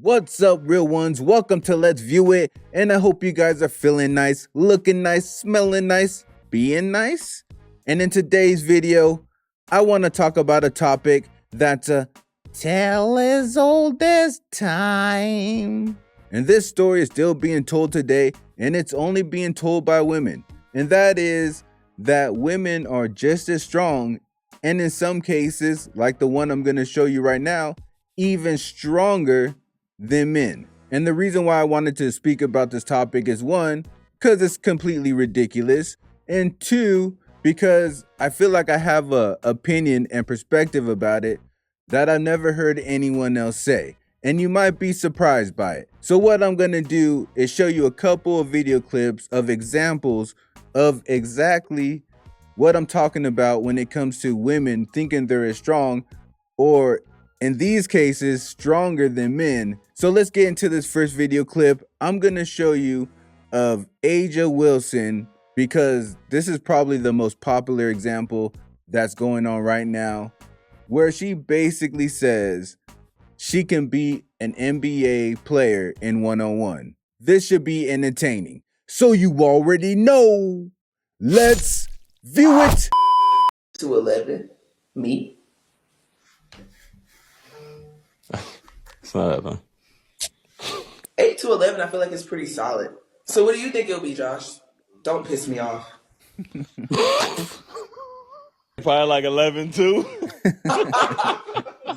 What's up, real ones? Welcome to Let's View It, and I hope you guys are feeling nice, looking nice, smelling nice, being nice. And in today's video, I want to talk about a topic that's a tale as old as time. And this story is still being told today, and it's only being told by women. And that is that women are just as strong, and in some cases, like the one I'm going to show you right now, even stronger than men. And the reason why I wanted to speak about this topic is one, because it's completely ridiculous, and two, because I feel like I have a opinion and perspective about it that I've never heard anyone else say, and you might be surprised by it. So what I'm going to do is show you a couple of video clips of examples of exactly what I'm talking about when it comes to women thinking they're as strong, or in these cases, stronger than men. So let's get into this first video clip. I'm gonna show you of Aja Wilson because this is probably the most popular example that's going on right now, where she basically says she can be an NBA player in one-on-one. This should be entertaining. So you already know. Let's view it. 211, me. It's not that fun. 8 to 11, I feel like it's pretty solid. So what do you think it'll be, Josh? Don't piss me off. Probably like 11 too.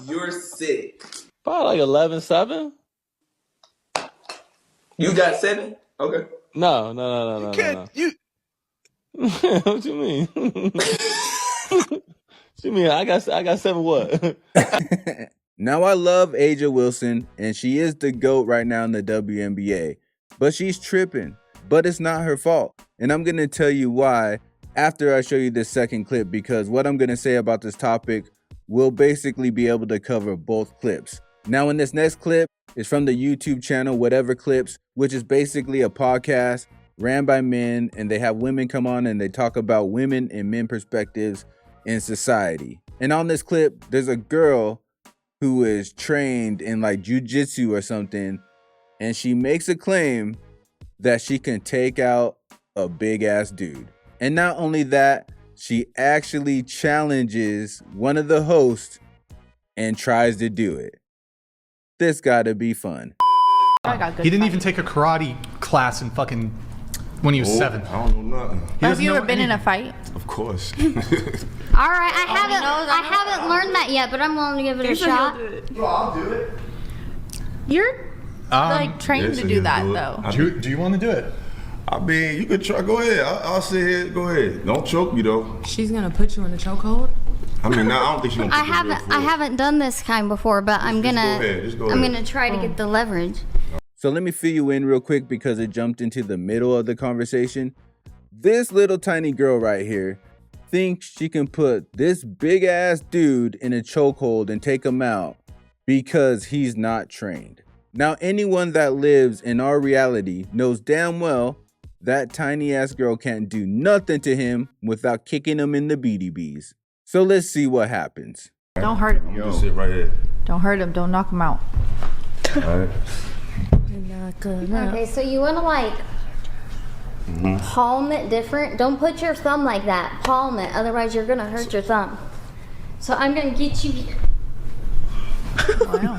You're sick. Probably like 11-7. You got 7? Okay. No. You What you mean? What you mean? I got 7 what? Now, I love Aja Wilson, and she is the GOAT right now in the WNBA, but she's tripping, but it's not her fault. And I'm going to tell you why after I show you this second clip, because what I'm going to say about this topic will basically be able to cover both clips. Now, in this next clip is from the YouTube channel, Whatever Clips, which is basically a podcast ran by men, and they have women come on and they talk about women and men perspectives in society. And on this clip, there's a girl who is trained in like jujitsu or something, and she makes a claim that she can take out a big ass dude. And not only that, she actually challenges one of the hosts and tries to do it. This gotta be fun. He didn't even take a karate class in fucking when he was 7. I don't know nothing. Have you ever been in a fight? Of course. All right, I haven't learned that yet, but I'm willing to give it a shot. Well, I'll do it. You're like trained to do that though. Do you want to do it? I mean, you could try. Go ahead. I'll sit here. Go ahead. Don't choke me though. She's gonna put you in a chokehold. I mean, no, I don't think she's gonna. I haven't done this kind before, but I'm gonna try to get the leverage. So let me fill you in real quick because it jumped into the middle of the conversation. This little tiny girl right here thinks she can put this big ass dude in a chokehold and take him out because he's not trained. Now, anyone that lives in our reality knows damn well that tiny ass girl can't do nothing to him without kicking him in the BDBs. So let's see what happens. Don't hurt him. Just sit right here. Don't hurt him. Don't knock him out. All right. Okay, so you want to like palm it different. Don't put your thumb like that. Palm it, otherwise you're gonna hurt your thumb. So I'm gonna get you. Wow.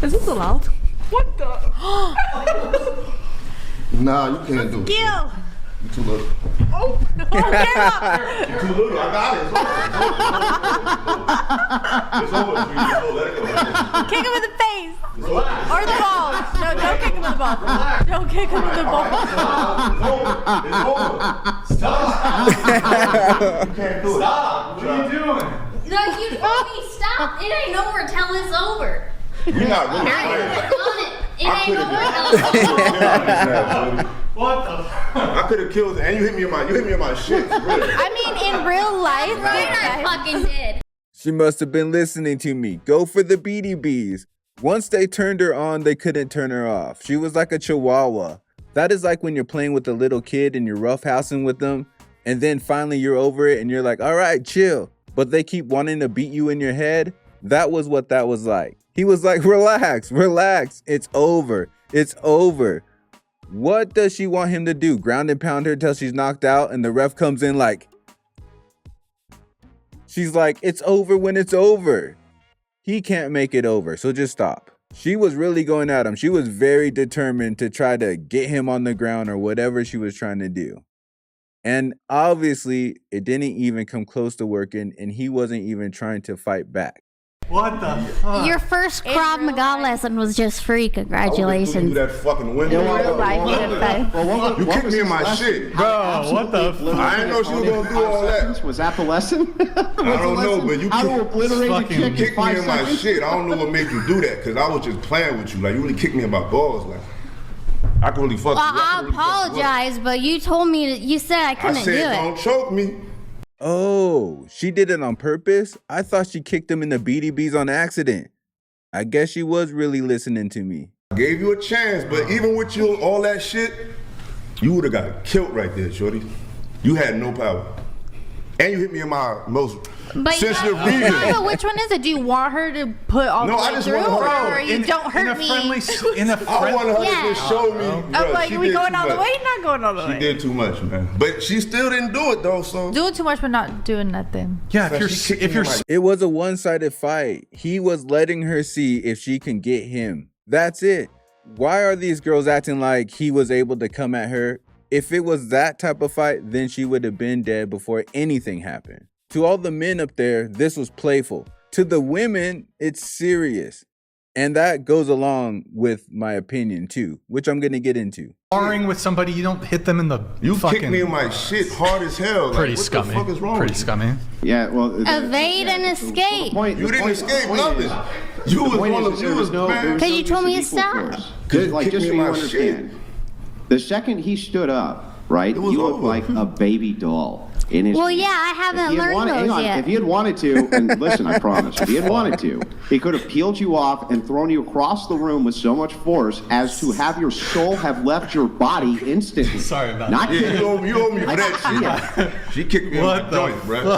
Is this allowed? What the? Nah, you can't do it. Gil! You too little. Oh, no, You too little. I got it. It's over. It's over. Let it go. kick him in the face! Or the balls! No, don't kick him in the balls. Don't kick him in the balls. It's over. Stop. You can't do it. Stop. What are you doing? No, you told me stop. It ain't over till it's over. You're not really It ain't over till it's over. What the? I could have killed it, and you hit me in my shit. Really. I mean, in real life, I fucking did. She must have been listening to me. Go for the BDBs. Once they turned her on, they couldn't turn her off. She was like a chihuahua. That is like when you're playing with a little kid and you're roughhousing with them, and then finally you're over it and you're like, all right, chill. But they keep wanting to beat you in your head. That was what that was like. He was like, relax, relax. It's over. It's over. What does she want him to do? Ground and pound her till she's knocked out, and the ref comes in like, she's like, it's over when it's over. He can't make it over, so just stop. She was really going at him. She was very determined to try to get him on the ground or whatever she was trying to do. And obviously, it didn't even come close to working, and he wasn't even trying to fight back. What the fuck? Your first Krav Maga lesson was just free. Congratulations. That fucking window. You kicked me in my shit. Bro, what the fuck? I didn't know she was gonna do all that. Was that the lesson? I don't know, but you kicked me in my seconds? shit. I don't know what made you do that, because I was just playing with you. Like, you really kicked me in my balls. Like, I can really fuck you. Well, I apologize, but you told me that you said I couldn't do it. Don't choke me. Oh, she did it on purpose? I thought she kicked him in the BDBs on accident. I guess she was really listening to me. I gave you a chance, but even with you all that shit, you would have got killed right there, shorty. You had no power. And you hit me in my most sensitive region. So which one is it? Do you want her to put all the way through, or you don't hurt me? I want her to just show me. I'm like, are we going all the way? Not going all the way. She did too much, man. But she still didn't do it though. So doing too much, but not doing nothing. Yeah, it was a one-sided fight. He was letting her see if she can get him. That's it. Why are these girls acting like he was able to come at her? If it was that type of fight, then she would have been dead before anything happened. To all the men up there, this was playful. To the women, it's serious. And that goes along with my opinion too, which I'm going to get into. Sparring with somebody, you don't hit them in the fucking... kicked me in my shit hard as hell. Pretty like, scummy. What the fuck is wrong Pretty with you? scummy. Yeah, well... Evade and escape. You didn't escape nothing. You was one of them. Because you told me to stop. Like, just so you understand, the second he stood up, right, you looked like a baby doll. Well, yeah, I haven't learned those yet. If he had wanted to, and listen, I promise, if he had wanted to, he could have peeled you off and thrown you across the room with so much force as to have your soul have left your body instantly. Sorry about that. You owe me for that shit. She kicked me in my joint, bro.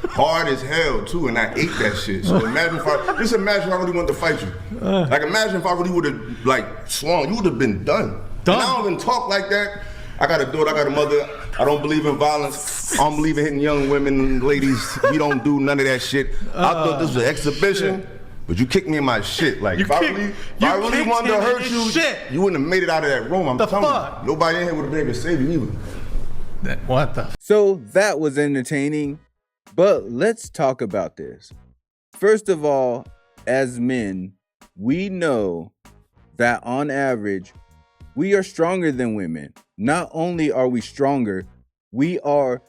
Hard as hell too, and I ate that shit. So imagine if I really wanted to fight you. Like, imagine if I really would have like swung, you would have been done. And I don't even talk like that. I got a daughter, I got a mother. I don't believe in violence. I don't believe in hitting young women and ladies. We don't do none of that shit. I thought this was an exhibition, but you kicked me in my shit. Like, if I really wanted to hurt you, you wouldn't have made it out of that room. I'm telling you. Nobody in here would have been able to save you either. What the? So that was entertaining, but let's talk about this. First of all, as men, we know that on average, we are stronger than women. Not only are we stronger, we are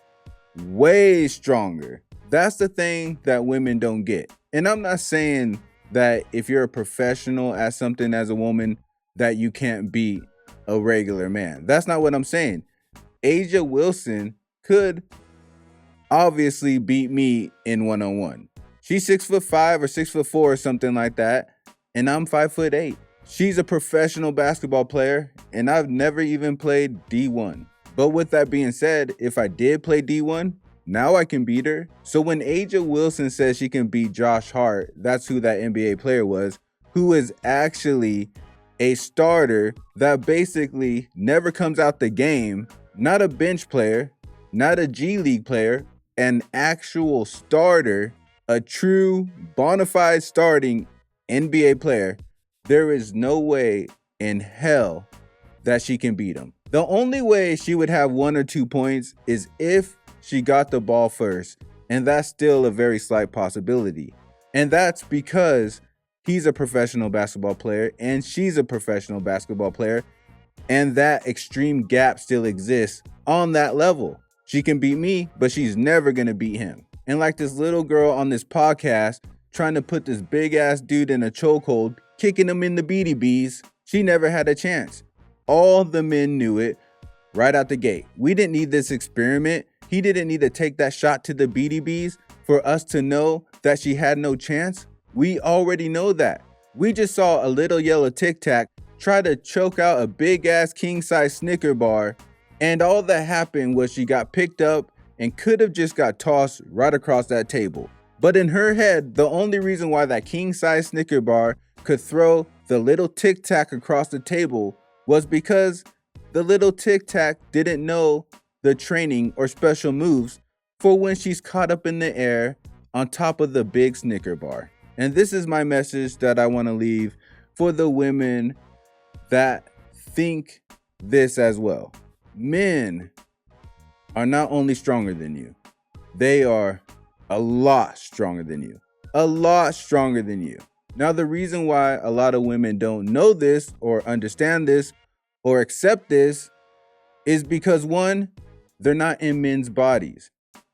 way stronger. That's the thing that women don't get. And I'm not saying that if you're a professional at something as a woman, that you can't beat a regular man. That's not what I'm saying. Asia Wilson could obviously beat me in one-on-one. She's 6'5" or 6'4" or something like that, and I'm 5'8". She's a professional basketball player, and I've never even played D1. But with that being said, if I did play D1, now I can beat her. So when Asia Wilson says she can beat Josh Hart, that's who that NBA player was, who is actually a starter that basically never comes out the game, not a bench player, not a G League player, an actual starter, a true bona fide starting NBA player. There is no way in hell that she can beat him. The only way she would have 1 or 2 points is if she got the ball first, and that's still a very slight possibility. And that's because he's a professional basketball player and she's a professional basketball player, and that extreme gap still exists on that level. She can beat me, but she's never gonna beat him. And like this little girl on this podcast trying to put this big ass dude in a chokehold, kicking him in the BDBs, she never had a chance. All the men knew it right out the gate. We didn't need this experiment. He didn't need to take that shot to the BDBs for us to know that she had no chance. We already know that. We just saw a little yellow Tic Tac try to choke out a big ass king size Snicker bar, and all that happened was she got picked up and could have just got tossed right across that table. But in her head, the only reason why that king size Snicker bar could throw the little tic tac across the table was because the little tic tac didn't know the training or special moves for when she's caught up in the air on top of the big Snicker bar. And this is my message that I want to leave for the women that think this as well. Men are not only stronger than you, they are a lot stronger than you. A lot stronger than you. Now, the reason why a lot of women don't know this or understand this or accept this is because, one, they're not in men's bodies.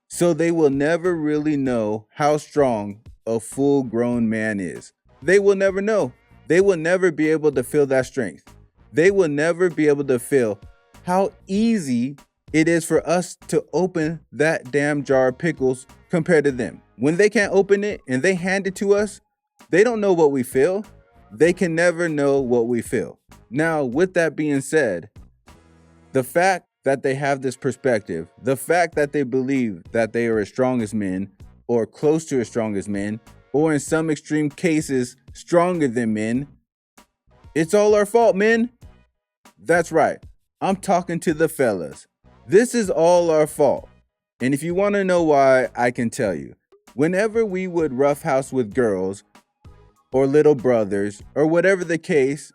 So they will never really know how strong a full-grown man is. They will never know. They will never be able to feel that strength. They will never be able to feel how easy it is for us to open that damn jar of pickles compared to them. When they can't open it and they hand it to us, they don't know what we feel. They can never know what we feel. Now, with that being said, the fact that they have this perspective, the fact that they believe that they are as strong as men or close to as strong as men, or in some extreme cases, stronger than men, it's all our fault, men. That's right. I'm talking to the fellas. This is all our fault. And if you want to know why, I can tell you. Whenever we would roughhouse with girls or little brothers or whatever the case,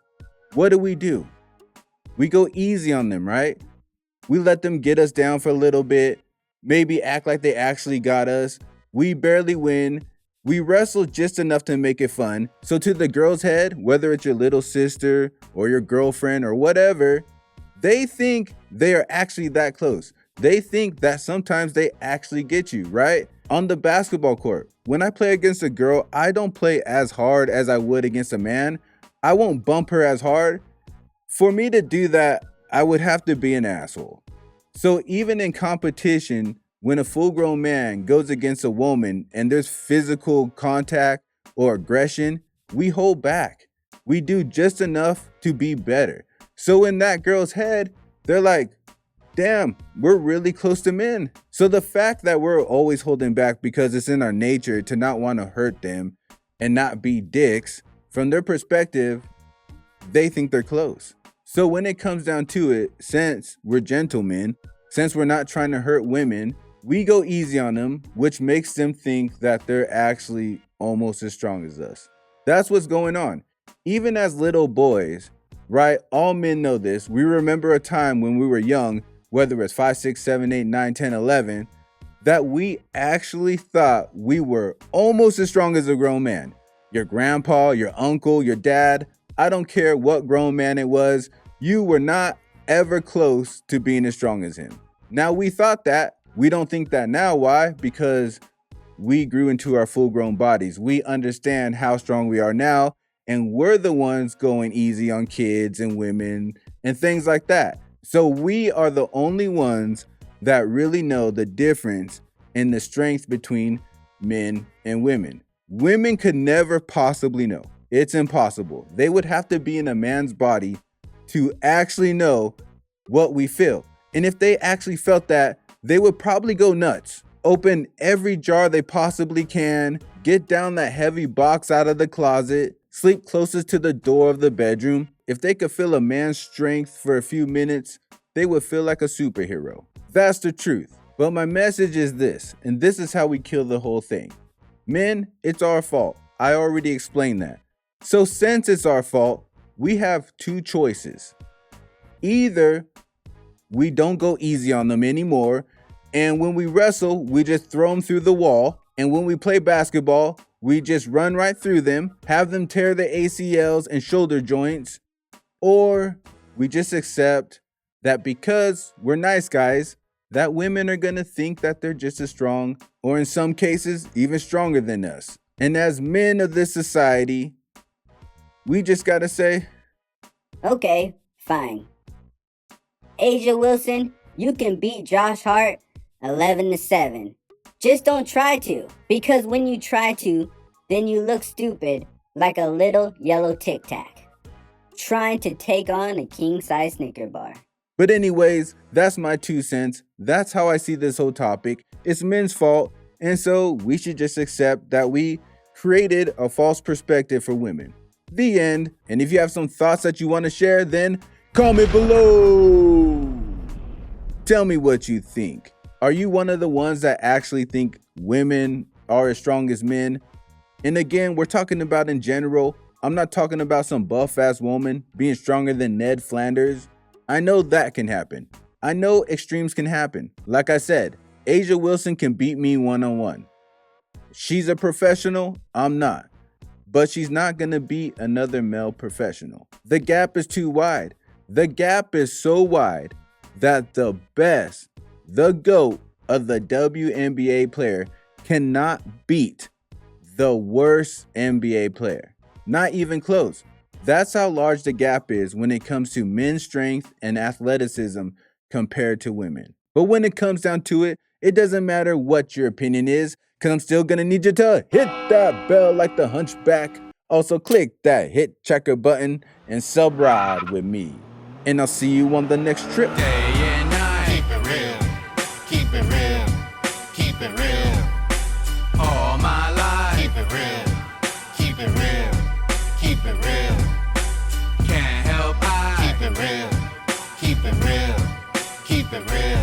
what do? We go easy on them, right? We let them get us down for a little bit, maybe act like they actually got us. We barely win. We wrestle just enough to make it fun. So to the girl's head, whether it's your little sister or your girlfriend or whatever, they think they are actually that close. They think that sometimes they actually get you, right? On the basketball court, when I play against a girl, I don't play as hard as I would against a man. I won't bump her as hard. For me to do that, I would have to be an asshole. So even in competition, when a full-grown man goes against a woman and there's physical contact or aggression, we hold back. We do just enough to be better. So in that girl's head, they're like, damn, we're really close to men. So the fact that we're always holding back because it's in our nature to not want to hurt them and not be dicks, from their perspective, they think they're close. So when it comes down to it, since we're gentlemen, since we're not trying to hurt women, we go easy on them, which makes them think that they're actually almost as strong as us. That's what's going on. Even as little boys, right? All men know this. We remember a time when we were young, whether it's 5, 6, 7, 8, 9, 10, 11, that we actually thought we were almost as strong as a grown man. Your grandpa, your uncle, your dad, I don't care what grown man it was, you were not ever close to being as strong as him. Now we thought that. We don't think that now. Why? Because we grew into our full-grown bodies. We understand how strong we are now, and we're the ones going easy on kids and women and things like that. So we are the only ones that really know the difference in the strength between men and women. Women could never possibly know. It's impossible. They would have to be in a man's body to actually know what we feel. And if they actually felt that, they would probably go nuts. Open every jar they possibly can, get down that heavy box out of the closet, sleep closest to the door of the bedroom. If they could feel a man's strength for a few minutes, they would feel like a superhero. That's the truth. But my message is this, and this is how we kill the whole thing. Men, it's our fault. I already explained that. So since it's our fault, we have two choices. Either we don't go easy on them anymore, and when we wrestle, we just throw them through the wall, and when we play basketball, we just run right through them, have them tear their ACLs and shoulder joints, or we just accept that because we're nice guys, that women are gonna think that they're just as strong, or in some cases, even stronger than us. And as men of this society, we just gotta say, okay, fine. Asia Wilson, you can beat Josh Hart 11-7. Just don't try to, because when you try to, then you look stupid like a little yellow Tic Tac, trying to take on a king-size Snicker bar. But anyways, that's my 2 cents. That's how I see this whole topic. It's men's fault, and so we should just accept that we created a false perspective for women. The end. And if you have some thoughts that you want to share, then comment below. Tell me what you think. Are you one of the ones that actually think women are as strong as men? And again, we're talking about in general. I'm not talking about some buff-ass woman being stronger than Ned Flanders. I know that can happen. I know extremes can happen. Like I said, Asia Wilson can beat me one-on-one. She's a professional, I'm not. But she's not gonna beat another male professional. The gap is too wide. The gap is so wide that the best, the GOAT of the WNBA player cannot beat the worst NBA player. Not even close. That's how large the gap is when it comes to men's strength and athleticism compared to women. But when it comes down to it, it doesn't matter what your opinion is, because I'm still gonna need you to hit that bell like the hunchback. Also click that hit checker button and sub ride with me. And I'll see you on the next trip. Day and night. Keep it real. Keep it real. Keep it real. All my life. Keep it real. Keep it real. Keep it real. Can't help I keep it real. Keep it real. Keep it real.